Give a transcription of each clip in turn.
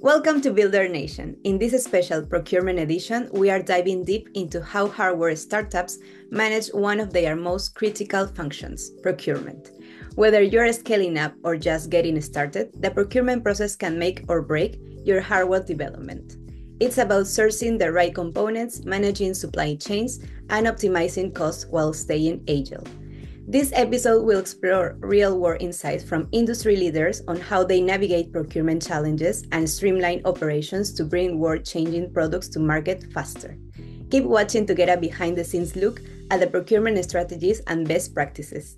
Welcome to Builder Nation. In this special Procurement Edition, we are diving deep into how hardware startups manage one of their most critical functions, procurement. Whether you're scaling up or just getting started, the procurement process can make or break your hardware development. It's about sourcing the right components, managing supply chains, and optimizing costs while staying agile. This episode will explore real-world insights from industry leaders on how they navigate procurement challenges and streamline operations to bring world-changing products to market faster. Keep watching to get a behind-the-scenes look at the procurement strategies and best practices.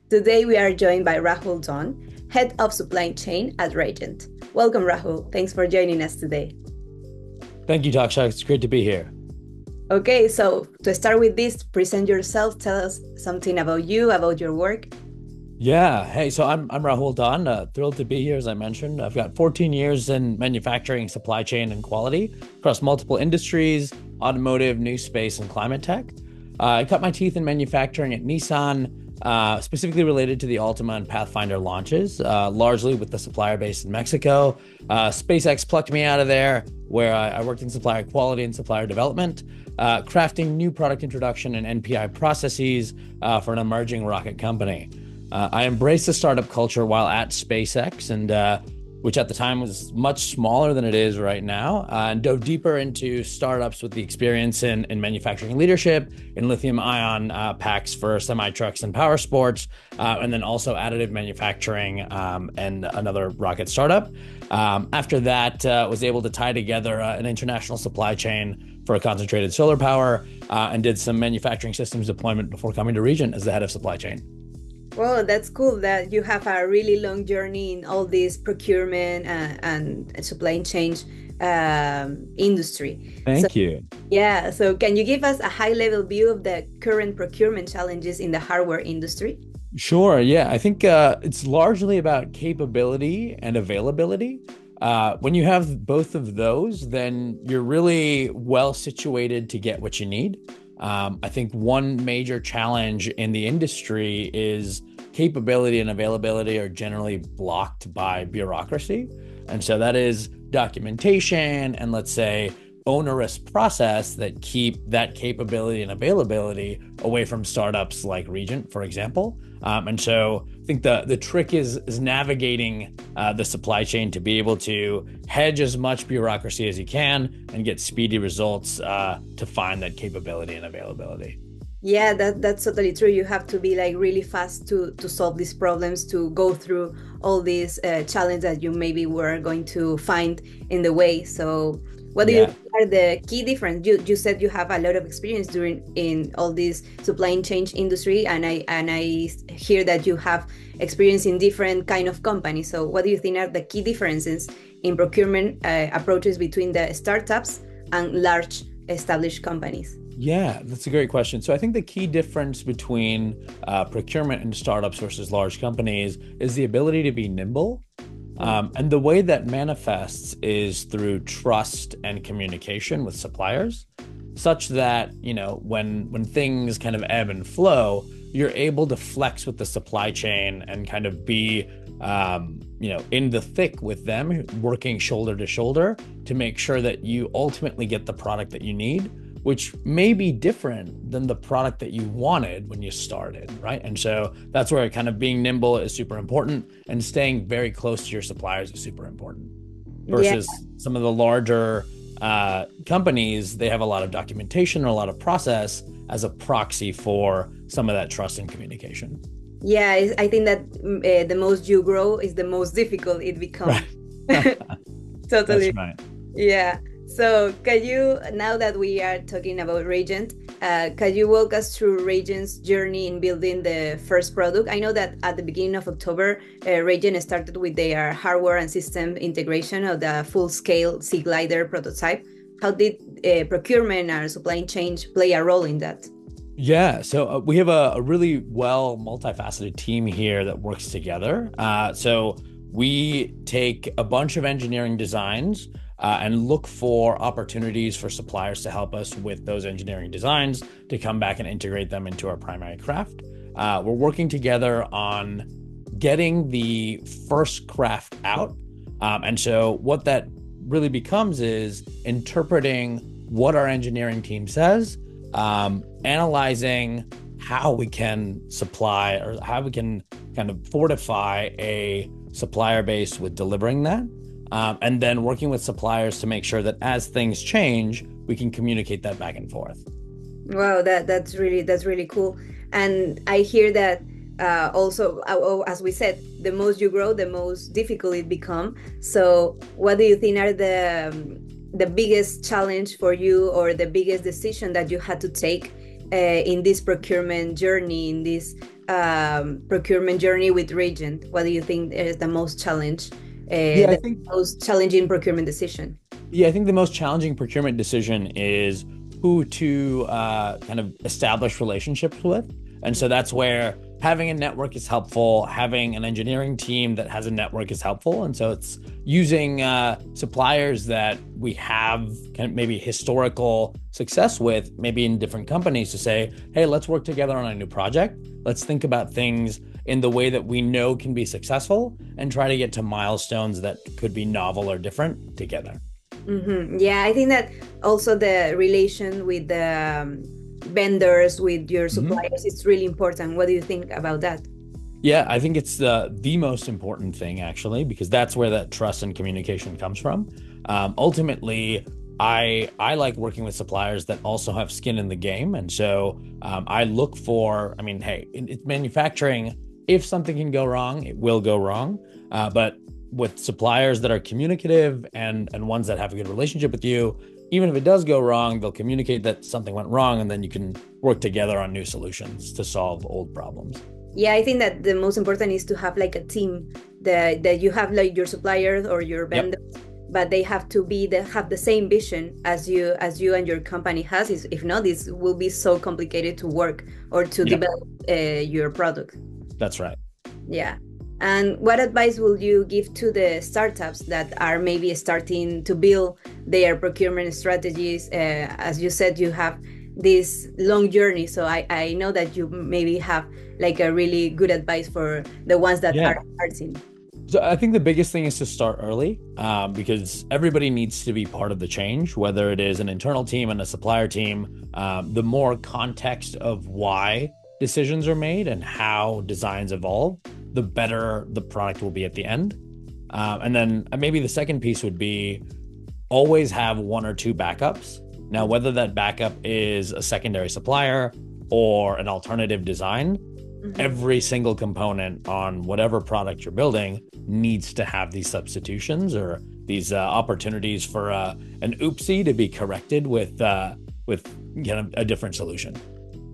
Today, we are joined by Rahul Dhond, Head of Supply Chain at REGENT. Welcome, Rahul. Thanks for joining us today. Thank you, Taksha. It's great to be here. Okay, so to start with this, present yourself. Tell us something about you, about your work. Yeah. Hey, so I'm Rahul Dhond. Thrilled to be here, as I mentioned. I've got 14 years in manufacturing, supply chain, and quality across multiple industries, automotive, new space, and climate tech. I cut my teeth in manufacturing at Nissan, specifically related to the Altima and Pathfinder launches, largely with the supplier base in Mexico. SpaceX plucked me out of there, where I worked in supplier quality and supplier development, crafting new product introduction and NPI processes for an emerging rocket company. I embraced the startup culture while at SpaceX, and which at the time was much smaller than it is right now, and dove deeper into startups with the experience in manufacturing leadership, in lithium-ion packs for semi-trucks and power sports, and then also additive manufacturing and another rocket startup. After that, was able to tie together an international supply chain for a concentrated solar power, and did some manufacturing systems deployment before coming to REGENT as the head of supply chain. Well, that's cool that you have a really long journey in all this procurement and supply chain industry. Thank you. Yeah, so can you give us a high-level view of the current procurement challenges in the hardware industry? Sure. Yeah, I think it's largely about capability and availability. When you have both of those, then you're really well situated to get what you need. I think one major challenge in the industry is capability and availability are generally blocked by bureaucracy. And so that is documentation and, let's say, onerous process that keep that capability and availability away from startups like REGENT, for example. And so I think the trick is navigating the supply chain to be able to hedge as much bureaucracy as you can and get speedy results to find that capability and availability. Yeah, that's totally true. You have to be like really fast to solve these problems, to go through all these challenges that you maybe were going to find in the way. So what do you think are the key difference? You said you have a lot of experience in all this supply chain industry, and I hear that you have experience in different kind of companies. So what do you think are the key differences in procurement approaches between the startups and large established companies? Yeah, that's a great question. So I think the key difference between procurement and startups versus large companies is the ability to be nimble. And the way that manifests is through trust and communication with suppliers, such that, when things kind of ebb and flow, you're able to flex with the supply chain and kind of be, in the thick with them, working shoulder to shoulder to make sure that you ultimately get the product that you need, which may be different than the product that you wanted when you started, right? And so that's where kind of being nimble is super important, and staying very close to your suppliers is super important. Versus some of the larger companies, they have a lot of documentation or a lot of process as a proxy for some of that trust and communication. Yeah, I think that the most you grow is the most difficult it becomes. Right. Totally. That's right. Yeah. So can you, now that we are talking about REGENT, can you walk us through REGENT's journey in building the first product? I know that at the beginning of October, REGENT started with their hardware and system integration of the full-scale Sea Glider prototype. How did procurement and supply chain play a role in that? Yeah, so we have a really well multifaceted team here that works together. So we take a bunch of engineering designs, and look for opportunities for suppliers to help us with those engineering designs to come back and integrate them into our primary craft. We're working together on getting the first craft out. And so what that really becomes is interpreting what our engineering team says, analyzing how we can supply or how we can kind of fortify a supplier base with delivering that. And then working with suppliers to make sure that as things change, we can communicate that back and forth. Wow, that's really cool. And I hear that also, as we said, the most you grow, the most difficult it become. So what do you think are the biggest challenge for you, or the biggest decision that you had to take in this procurement journey, with REGENT? What do you think is the most challenge? I think most challenging procurement decision. Yeah, I think the most challenging procurement decision is who to kind of establish relationships with. And so that's where having a network is helpful. Having an engineering team that has a network is helpful. And so it's using suppliers that we have kind of maybe historical success with, maybe in different companies, to say, hey, let's work together on a new project. Let's think about things in the way that we know can be successful and try to get to milestones that could be novel or different together. Mm-hmm. Yeah, I think that also the relation with the vendors, with your suppliers, is really important. What do you think about that? Yeah, I think it's the most important thing, actually, because that's where that trust and communication comes from. Ultimately, I like working with suppliers that also have skin in the game. And so I look for, I mean, hey, it's manufacturing. If something can go wrong, it will go wrong. But with suppliers that are communicative and ones that have a good relationship with you, even if it does go wrong, they'll communicate that something went wrong, and then you can work together on new solutions to solve old problems. Yeah, I think that the most important is to have like a team that you have, like your suppliers or your vendors, but they have to have the same vision as you and your company has. If not, this will be so complicated to work or to develop your product. That's right. Yeah. And what advice will you give to the startups that are maybe starting to build their procurement strategies? As you said, you have this long journey. So I know that you maybe have like a really good advice for the ones that are starting. So I think the biggest thing is to start early, because everybody needs to be part of the change, whether it is an internal team and a supplier team. The more context of why decisions are made and how designs evolve, the better the product will be at the end. And then maybe the second piece would be always have one or two backups. Now, whether that backup is a secondary supplier or an alternative design, every single component on whatever product you're building needs to have these substitutions or these opportunities for an oopsie to be corrected with a different solution.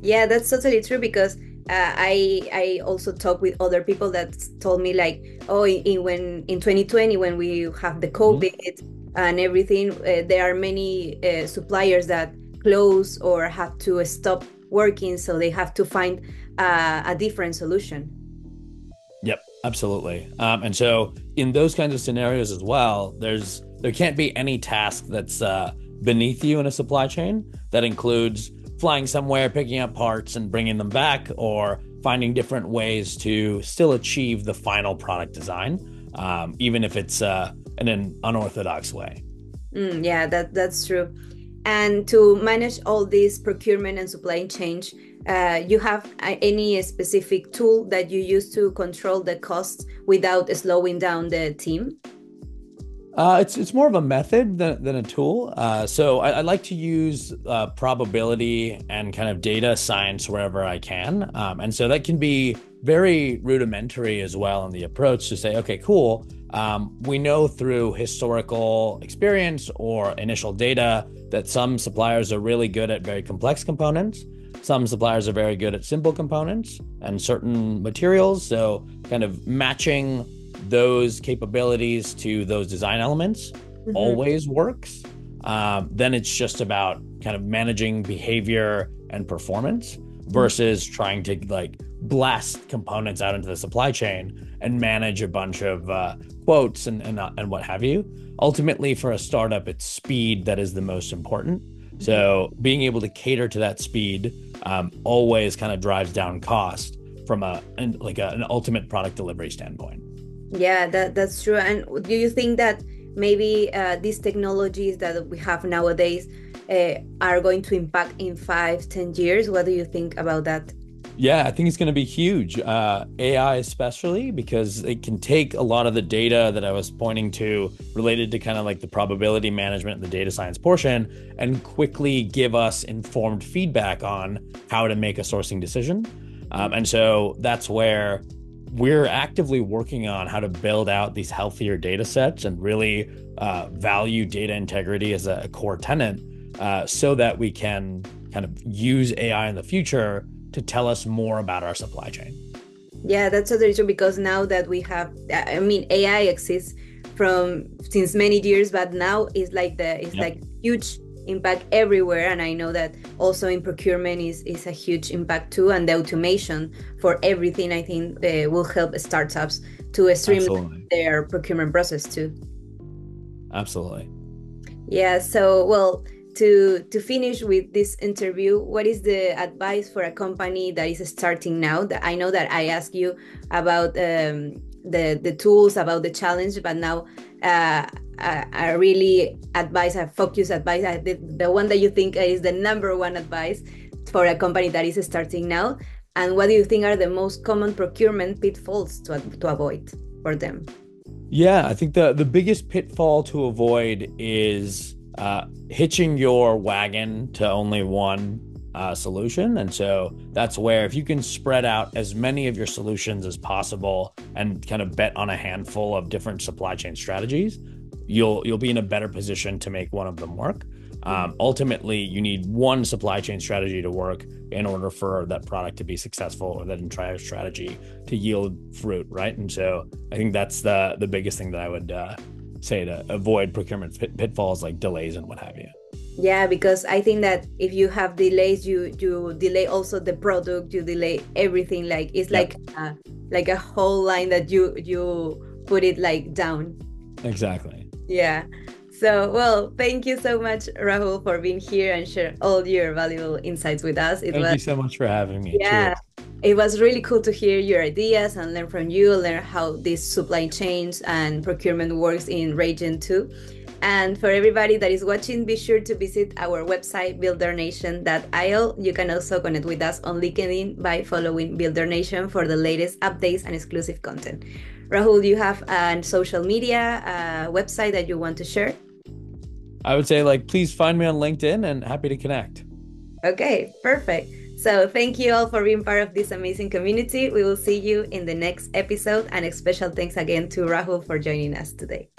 Yeah, that's totally true, because I also talk with other people that told me like, oh, in 2020, when we have the COVID and everything, there are many suppliers that close or have to stop working, so they have to find a different solution. Yep, absolutely. And so in those kinds of scenarios as well, there can't be any task that's beneath you in a supply chain. That includes flying somewhere, picking up parts and bringing them back, or finding different ways to still achieve the final product design, even if it's in an unorthodox way. Yeah, that's true. And to manage all this procurement and supply chain, you have any specific tool that you use to control the costs without slowing down the team? It's more of a method than a tool. So I like to use probability and kind of data science wherever I can. And so that can be very rudimentary as well in the approach to say, okay, cool. We know through historical experience or initial data that some suppliers are really good at very complex components. Some suppliers are very good at simple components and certain materials. So kind of matching those capabilities to those design elements always works. Then it's just about kind of managing behavior and performance versus trying to like blast components out into the supply chain and manage a bunch of quotes and what have you. Ultimately, for a startup, it's speed that is the most important. So being able to cater to that speed always kind of drives down cost from an ultimate product delivery standpoint. Yeah, that's true. And do you think that maybe these technologies that we have nowadays are going to impact in 5-10 years? What do you think about that? Yeah, I think it's going to be huge. AI especially, because it can take a lot of the data that I was pointing to related to kind of like the probability management and the data science portion and quickly give us informed feedback on how to make a sourcing decision. And so that's where we're actively working on how to build out these healthier data sets and really value data integrity as a core tenet so that we can kind of use AI in the future to tell us more about our supply chain. Yeah, that's totally true, because now that we have, I mean, AI exists since many years, but now it's like like huge impact everywhere. And I know that also in procurement is a huge impact too. And the automation for everything, I think will help startups to streamline their procurement process too. Absolutely. Yeah, so well, to finish with this interview, what is the advice for a company that is starting now? I know that I asked you about the tools, about the challenge, but now I really a focused advice, the one that you think is the number one advice for a company that is starting now. And what do you think are the most common procurement pitfalls to avoid for them? Yeah, I think the biggest pitfall to avoid is hitching your wagon to only one solution. And so that's where if you can spread out as many of your solutions as possible and kind of bet on a handful of different supply chain strategies, you'll be in a better position to make one of them work. Ultimately, you need one supply chain strategy to work in order for that product to be successful or that entire strategy to yield fruit, right? And so I think that's the biggest thing that I would say to avoid procurement pitfalls like delays and what have you. Yeah, because I think that if you have delays, you delay also the product, you delay everything. Like it's like a whole line that you put it like down. Exactly. Yeah. So, well, thank you so much, Rahul, for being here and share all your valuable insights with us. Thank you so much for having me. Yeah. Cheers. It was really cool to hear your ideas and learn from you, learn how this supply chains and procurement works in REGENT too. And for everybody that is watching, be sure to visit our website, buildernation.io. You can also connect with us on LinkedIn by following Builder Nation for the latest updates and exclusive content. Rahul, do you have a social media website that you want to share? I would say, please find me on LinkedIn and happy to connect. Okay, perfect. So thank you all for being part of this amazing community. We will see you in the next episode. And a special thanks again to Rahul for joining us today.